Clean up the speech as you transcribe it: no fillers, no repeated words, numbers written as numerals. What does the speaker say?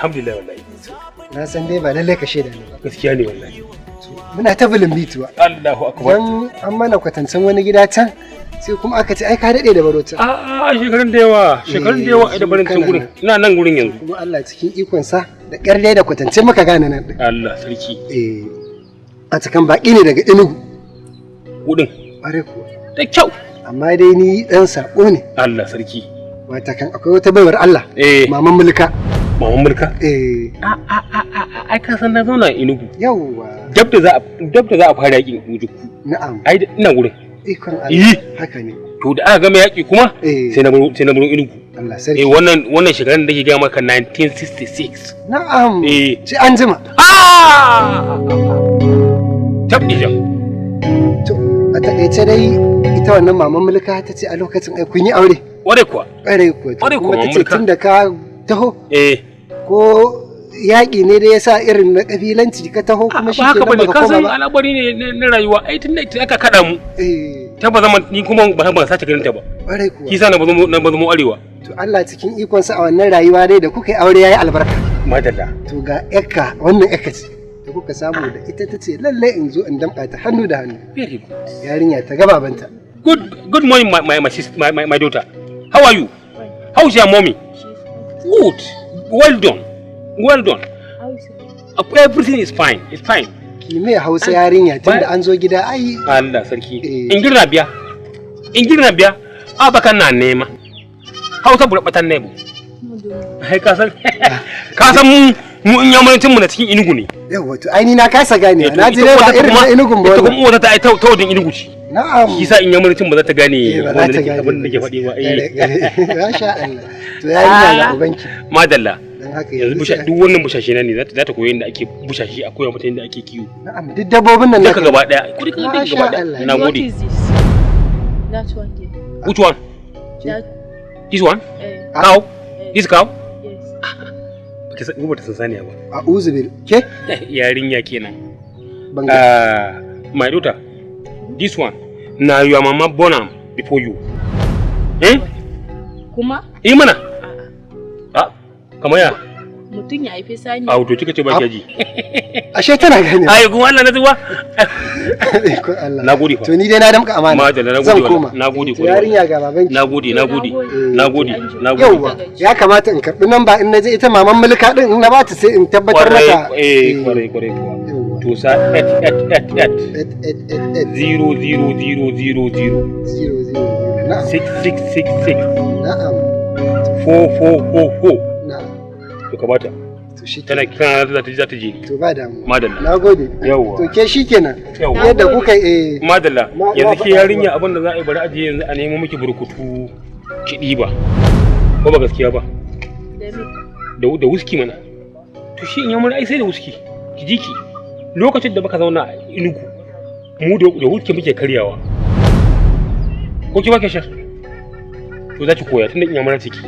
alhamdulillah wallahi. Na san dai ba lallai ka shaida ne ba. Gaskiya ne wallahi. Muna ta bulin bituwa. Allahu akbar. Dan an mana kwatancin wani gida can sai kuma aka ce ai ka dade da baro can. A shekarun da yawa ai da barin can gurin. Ina nan gurin yanzu. Kuma Allah cikin ikon sa da ƙyarle da kwatance maka gane nan din. Allah sarki. A cikin baki ne daga Enugu. Gudun. Bare kuwa. Da kyau. Amma dai ni dan sako ne. Allah sarki. Wata kan akwai wata baiwar Allah. Maman Mulka. Maman Mulka? Ai ka san na zauna a Enugu. Yawwa. Dab da za a fara yakin Ujuku. Na'am. Ai ina gurin. Ikon Allah. Haka ne. To da aka gama yaki kuma sai na baro Enugu. Allah sarki. Wannan shekarun da ke ga maka 1966. Na'am. Sai an jima. Tabdijan. To a taƙaice dai ita wannan Maman Mulka ta ce a lokacin ai kun yi aure. Ƙwarai kuwa. Kuma ta ce tun da ka taho. Ko yaƙi ne da ya sa irin na ƙabilanci ka taho kuma shi ke nan baka koma ba. Al'amari ne na rayuwa ai tun da aka kaɗa mu. Ta ba zama ni kuma ba sace ganin ta ba. Ƙwarai kuwa. Kisa na ba zama arewa. To Allah cikin ikonsa a wannan rayuwa dai da kuka yi aure yayi albarka. Madalla. To ga yakka wannan yakka ce da kuka samu da ita ta ce lalle in zo in damƙa ta hannu da hannu. Very good. Yarinya ta ga babanta. Good morning my daughter. How are you? How's your mommy? Good. Well done. Everything is fine. It's fine. Ki me Hausa yarinya tunda an zo gida ai. Allah sarki. In girna biya. Abakan na nema. Hausa burabatan ne bu. Ai ka san mu in yamurancin mu na cikin Enugu ne. Yawa to ai ni na kasa gane. Na ji dai ba irin na Enugu ba. Ita kuma uwa ta ai ta wajen Enugu ce. Na'am. Kisa in yamurancin ba za ta gane abin da nake faɗi ba. Masha Allah. To yarinya ga ubanki. Madalla. Yanzu duk wannan bushashe na ne za ta koyi yadda ake bushashe a koya mata yadda ake kiwo. Na'am duk dabbobin nan duka gaba daya. Masha Allah. Na gode. That one there. Which one? This one? Cow? This cow? Yes. Ba ta san saniya ba. A'udhu bil. Ke? Yarinya kenan. My daughter. This one. Now your mama born am before you. Kuma? Mana. Kamar ya? Mutum ya haifi sani. A wato kika ce ba ki ji. Ashe tana gane. Ai kuma Allah na zuwa. Allah. Nagode fa. To ni dai na damka amana. Madalla nagode. Zan koma. Nagode ko. Yarinya ga babanki. Nagode. Yauwa, ya kamata in karbi namba in naje ita Maman Mulka din in na ba ta sai in tabbatar mata. Kwarai. To sa 888 0000 Na'am. 6666 Na'am. 4444. To kamata. To shi tana kira za ta je. To ba damu. Madalla. Nagode. Yawwa. To ke shikenan. Yadda kuka Madalla. Yanzu ke yarinya abin da za a yi bari aje yanzu a nemo miki burkutu ki ba. Ko ba gaskiya ba? Da whisky mana. To shi in ya mura ai sai da whisky. Ki ji ki. Lokacin da baka zauna a Enugu mu da whisky muke karyawa. Ko ki ba ke sha? To za ki koya tunda in ya mura ciki.